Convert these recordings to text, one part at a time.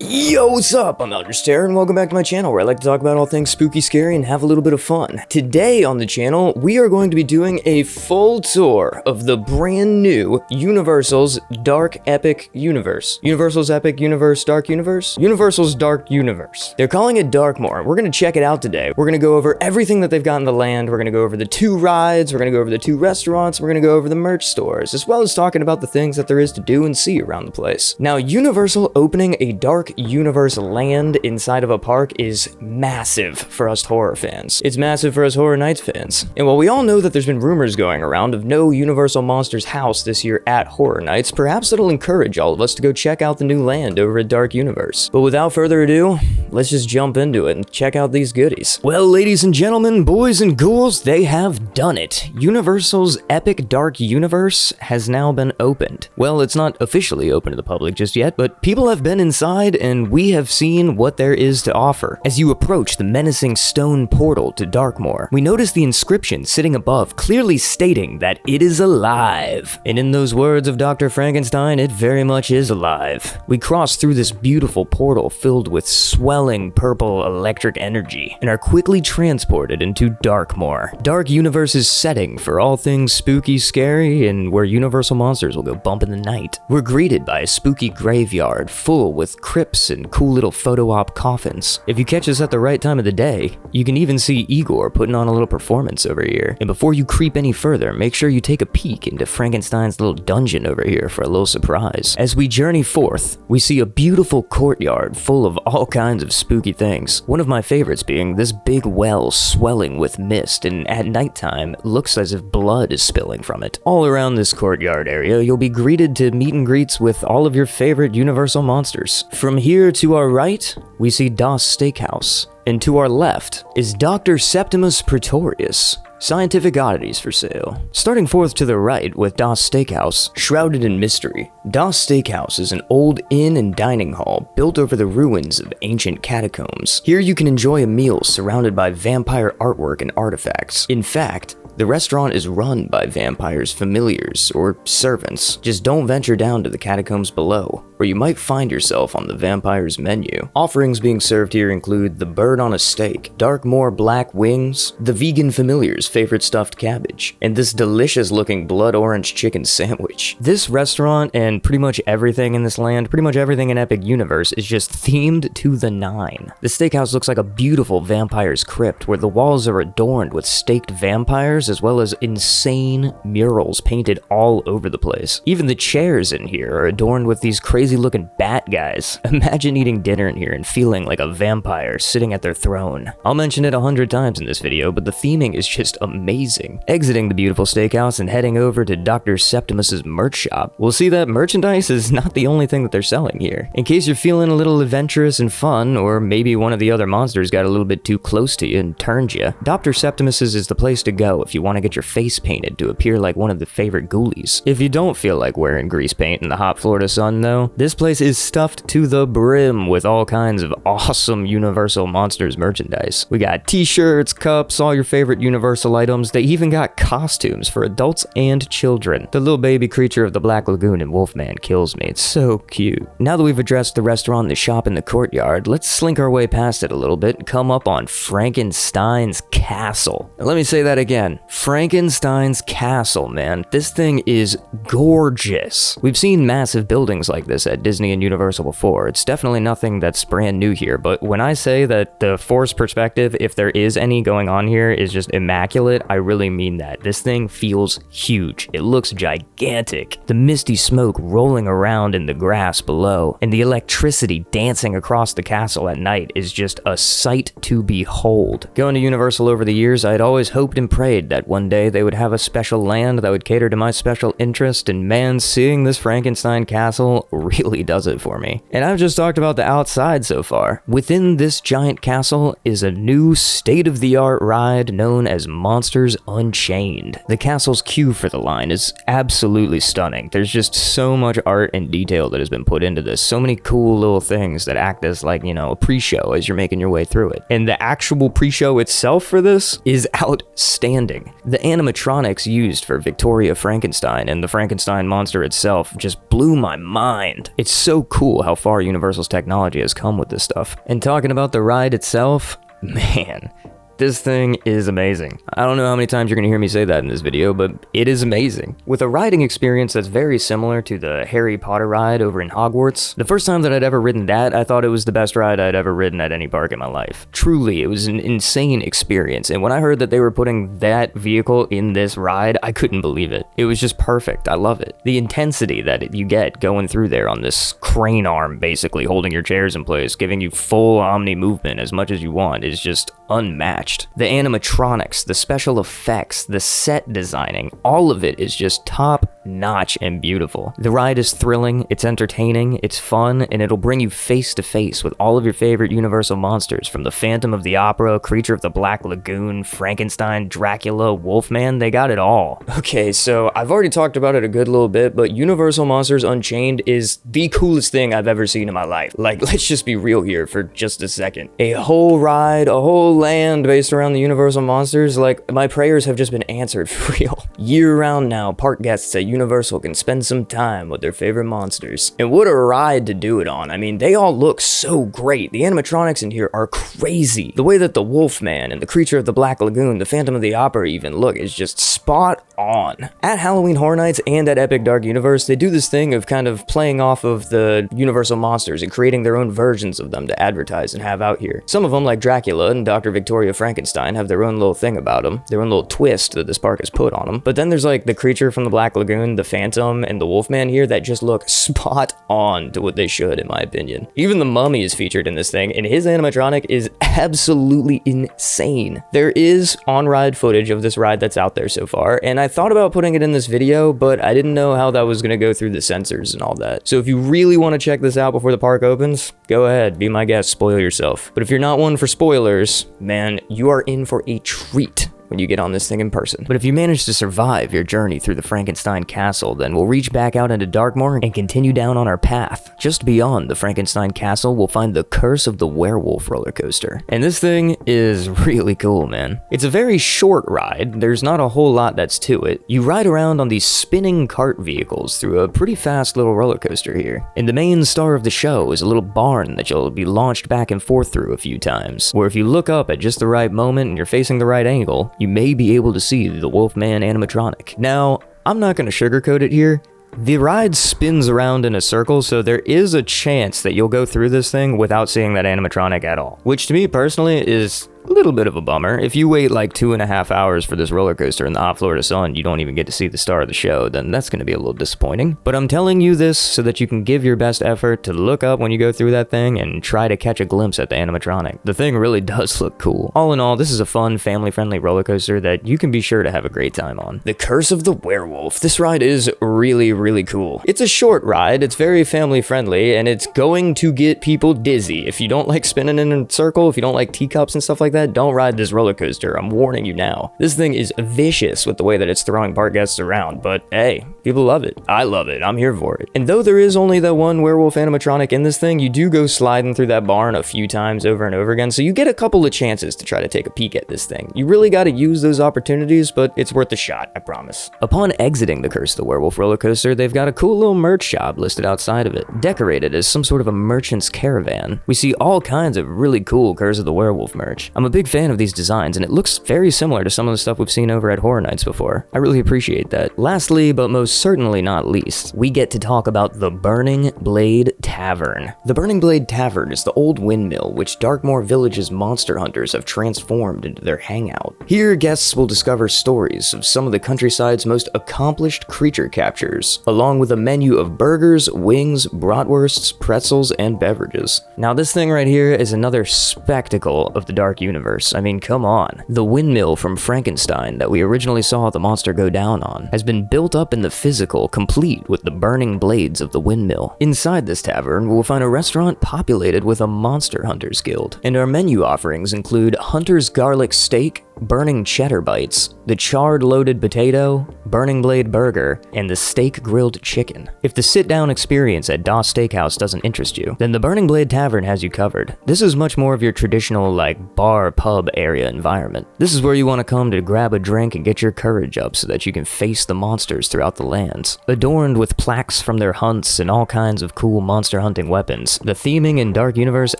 Yo, what's up? I'm Terror, and welcome back to my channel where I like to talk about all things spooky, scary, and have a little bit of fun. Today on the channel, we are going to be doing a full tour of the brand new Universal's Dark Epic Universe. Universal's Epic Universe, Dark Universe? Universal's Dark Universe. They're calling it Darkmoor. We're going to check it out today. We're going to go over everything that they've got in the land. We're going to go over the 2 rides. We're going to go over the 2 restaurants. We're going to go over the merch stores, as well as talking about the things that there is to do and see around the place. Now, Universal opening a Dark Universe land inside of a park is massive for us horror fans. It's massive for us Horror Nights fans. And while we all know that there's been rumors going around of no Universal Monsters house this year at Horror Nights, perhaps it'll encourage all of us to go check out the new land over at Dark Universe. But without further ado, let's just jump into it and check out these goodies. Well, ladies and gentlemen, boys and ghouls, they have done it. Universal's Epic Dark Universe has now been opened. Well, it's not officially open to the public just yet, but people have been inside and we have seen what there is to offer. As you approach the menacing stone portal to Darkmoor, we notice the inscription sitting above clearly stating that it is alive. And in those words of Dr. Frankenstein, it very much is alive. We cross through this beautiful portal filled with swelling purple electric energy and are quickly transported into Darkmoor. Dark Universe's setting for all things spooky, scary, and where Universal Monsters will go bump in the night. We're greeted by a spooky graveyard full with crypts and cool little photo op coffins. If you catch us at the right time of the day, you can even see Igor putting on a little performance over here. And before you creep any further, make sure you take a peek into Frankenstein's little dungeon over here for a little surprise. As we journey forth, we see a beautiful courtyard full of all kinds of spooky things. One of my favorites being this big well swelling with mist, and at nighttime looks as if blood is spilling from it. All around this courtyard area, you'll be greeted to meet and greets with all of your favorite Universal monsters. From here to our right, we see Das Steakhouse, and to our left is Dr. Septimus Pretorius. Scientific oddities for sale. Starting forth to the right with Das Steakhouse, shrouded in mystery. Das Steakhouse is an old inn and dining hall built over the ruins of ancient catacombs. Here you can enjoy a meal surrounded by vampire artwork and artifacts. In fact, the restaurant is run by vampires' familiars or servants. Just don't venture down to the catacombs below, or you might find yourself on the vampire's menu. Offerings being served here include the bird on a steak, Darkmoor black wings, the vegan familiar's favorite stuffed cabbage, and this delicious looking blood orange chicken sandwich. This restaurant and pretty much everything in this land, pretty much everything in Epic Universe is just themed to the 9. The steakhouse looks like a beautiful vampire's crypt where the walls are adorned with staked vampires as well as insane murals painted all over the place. Even the chairs in here are adorned with these crazy looking bat guys. Imagine eating dinner in here and feeling like a vampire sitting at their throne. I'll mention it 100 times in this video, but the theming is just amazing. Exiting the beautiful steakhouse and heading over to Dr. Septimus's merch shop, we'll see that merchandise is not the only thing that they're selling here. In case you're feeling a little adventurous and fun, or maybe one of the other monsters got a little bit too close to you and turned you, Dr. Septimus's is the place to go if you want to get your face painted to appear like one of the favorite ghoulies. If you don't feel like wearing grease paint in the hot Florida sun though, this place is stuffed to the brim with all kinds of awesome Universal Monsters merchandise. We got t-shirts, cups, all your favorite Universal items. They even got costumes for adults and children. The little baby creature of the Black Lagoon and Wolfman kills me. It's so cute. Now that we've addressed the restaurant, the shop, and the courtyard, let's slink our way past it a little bit and come up on Frankenstein's Castle. Now, let me say that again. Frankenstein's Castle, man. This thing is gorgeous. We've seen massive buildings like this at Disney and Universal before. It's definitely nothing that's brand new here, but when I say that the forced perspective, if there is any going on here, is just immaculate, I really mean that. This thing feels huge. It looks gigantic. The misty smoke rolling around in the grass below, and the electricity dancing across the castle at night is just a sight to behold. Going to Universal over the years, I'd always hoped and prayed that one day they would have a special land that would cater to my special interest, and man, seeing this Frankenstein castle really does it for me. And I've just talked about the outside so far. Within this giant castle is a new state-of-the-art ride known as Monsters Unchained. The castle's queue for the line is absolutely stunning. There's just so much art and detail that has been put into this. So many cool little things that act as like, a pre-show as you're making your way through it. And the actual pre-show itself for this is outstanding. The animatronics used for Victoria Frankenstein and the Frankenstein monster itself just blew my mind. brilliant. It's so cool how far Universal's technology has come with this stuff. And talking about the ride itself, man, this thing is amazing. I don't know how many times you're gonna hear me say that in this video, but it is amazing. With a riding experience that's very similar to the Harry Potter ride over in Hogwarts, the first time that I'd ever ridden that, I thought it was the best ride I'd ever ridden at any park in my life. Truly, it was an insane experience, and when I heard that they were putting that vehicle in this ride, I couldn't believe it. It was just perfect. I love it. The intensity that you get going through there on this crane arm, basically holding your chairs in place, giving you full omni movement as much as you want, is just unmatched. The animatronics, the special effects, the set designing, all of it is just top notch and beautiful. The ride is thrilling, it's entertaining, it's fun, and it'll bring you face to face with all of your favorite Universal monsters, from the Phantom of the Opera, Creature of the Black Lagoon, Frankenstein, Dracula, Wolfman, they got it all. Okay, so I've already talked about it a good little bit, but Universal Monsters Unchained is the coolest thing I've ever seen in my life. Like, let's just be real here for just a second. A whole ride, a whole land based around the Universal monsters, like, my prayers have just been answered for real. Year-round now, park guests at Universal can spend some time with their favorite monsters. And what a ride to do it on. I mean, they all look so great. The animatronics in here are crazy. The way that the Wolfman and the Creature of the Black Lagoon, the Phantom of the Opera even look is just spot on. At Halloween Horror Nights and at Epic Dark Universe, they do this thing of kind of playing off of the Universal monsters and creating their own versions of them to advertise and have out here. Some of them, like Dracula and Dr. Victoria Frankenstein, have their own little thing about them, their own little twist that this park has put on them. But then there's like the Creature from the Black Lagoon, the Phantom, and the Wolfman here that just look spot on to what they should, in my opinion. Even the Mummy is featured in this thing, and his animatronic is absolutely insane. There is on-ride footage of this ride that's out there so far, and I thought about putting it in this video, but I didn't know how that was gonna go through the censors and all that. So if you really want to check this out before the park opens, go ahead, be my guest, spoil yourself. But if you're not one for spoilers, man, you are in for a treat when you get on this thing in person. But if you manage to survive your journey through the Frankenstein castle, then we'll reach back out into Darkmoor and continue down on our path. Just beyond the Frankenstein castle, we'll find the Curse of the Werewolf roller coaster. And this thing is really cool, man. It's a very short ride. There's not a whole lot that's to it. You ride around on these spinning cart vehicles through a pretty fast little roller coaster here. And the main star of the show is a little barn that you'll be launched back and forth through a few times, where if you look up at just the right moment and you're facing the right angle, you may be able to see the Wolfman animatronic. Now, I'm not going to sugarcoat it here. The ride spins around in a circle, so there is a chance that you'll go through this thing without seeing that animatronic at all, which to me personally is a little bit of a bummer. If you wait like 2.5 hours for this roller coaster in the hot Florida sun, you don't even get to see the star of the show, then that's going to be a little disappointing. But I'm telling you this so that you can give your best effort to look up when you go through that thing and try to catch a glimpse at the animatronic. The thing really does look cool. All in all, this is a fun, family-friendly roller coaster that you can be sure to have a great time on. The Curse of the Werewolf. This ride is really cool. It's a short ride, it's very family-friendly, and it's going to get people dizzy. If you don't like spinning in a circle, if you don't like teacups and stuff like that, don't ride this roller coaster. I'm warning you now. This thing is vicious with the way that it's throwing park guests around, but hey, people love it. I love it. I'm here for it. And though there is only the one werewolf animatronic in this thing, you do go sliding through that barn a few times over and over again, so you get a couple of chances to try to take a peek at this thing. You really got to use those opportunities, but it's worth a shot, I promise. Upon exiting the Curse of the Werewolf roller coaster, they've got a cool little merch shop listed outside of it, decorated as some sort of a merchant's caravan. We see all kinds of really cool Curse of the Werewolf merch. I'm a big fan of these designs, and it looks very similar to some of the stuff we've seen over at Horror Nights before. I really appreciate that. Lastly, but most certainly not least, we get to talk about the Burning Blade Tavern. The Burning Blade Tavern is the old windmill which Darkmoor Village's monster hunters have transformed into their hangout. Here, guests will discover stories of some of the countryside's most accomplished creature captures, along with a menu of burgers, wings, bratwursts, pretzels, and beverages. Now, this thing right here is another spectacle of the Dark Universe. I mean, come on. The windmill from Frankenstein that we originally saw the monster go down on has been built up in the physical, complete with the burning blades of the windmill. Inside this tavern, we'll find a restaurant populated with a monster hunters guild, and our menu offerings include Hunter's Garlic Steak, burning cheddar bites, the charred loaded potato, burning blade burger, and the steak grilled chicken. If the sit-down experience at Das Steakhouse doesn't interest you, then the Burning Blade Tavern has you covered. This is much more of your traditional, like, bar, pub area environment. This is where you want to come to grab a drink and get your courage up so that you can face the monsters throughout the lands. Adorned with plaques from their hunts and all kinds of cool monster hunting weapons, the theming in Dark Universe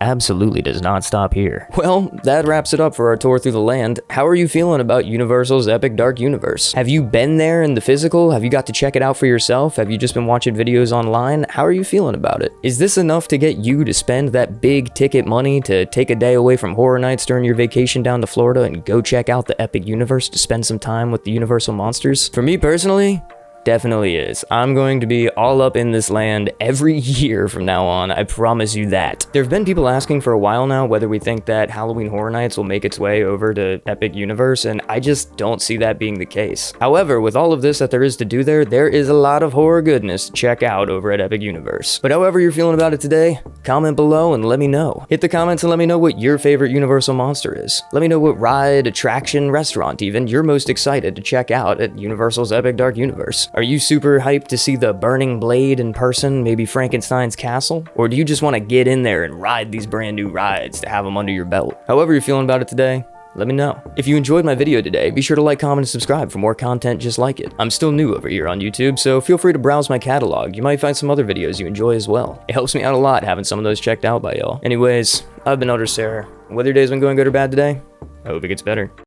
absolutely does not stop here. Well, that wraps it up for our tour through the land. How are you feeling about Universal's epic Dark Universe? Have you been there in the physical? Have you got to check it out for yourself? Have you just been watching videos online? How are you feeling about it? Is this enough to get you to spend that big ticket money to take a day away from Horror Nights during your vacation down to Florida and go check out the epic universe to spend some time with the Universal Monsters? For me personally, definitely is. I'm going to be all up in this land every year from now on, I promise you that. There have been people asking for a while now whether we think that Halloween Horror Nights will make its way over to Epic Universe, and I just don't see that being the case. However, with all of this that there is to do there is a lot of horror goodness to check out over at Epic Universe. But however you're feeling about it today, comment below and let me know. Hit the comments and let me know what your favorite Universal monster is. Let me know what ride, attraction, restaurant even you're most excited to check out at Universal's Epic Dark Universe. Are you super hyped to see the Burning Blade in person, maybe Frankenstein's castle? Or do you just want to get in there and ride these brand new rides to have them under your belt? However you're feeling about it today, let me know. If you enjoyed my video today, be sure to like, comment, and subscribe for more content just like it. I'm still new over here on YouTube, so feel free to browse my catalog. You might find some other videos you enjoy as well. It helps me out a lot having some of those checked out by y'all. Anyways, I've been Elder Sarah. Whether your day's been going good or bad today, I hope it gets better.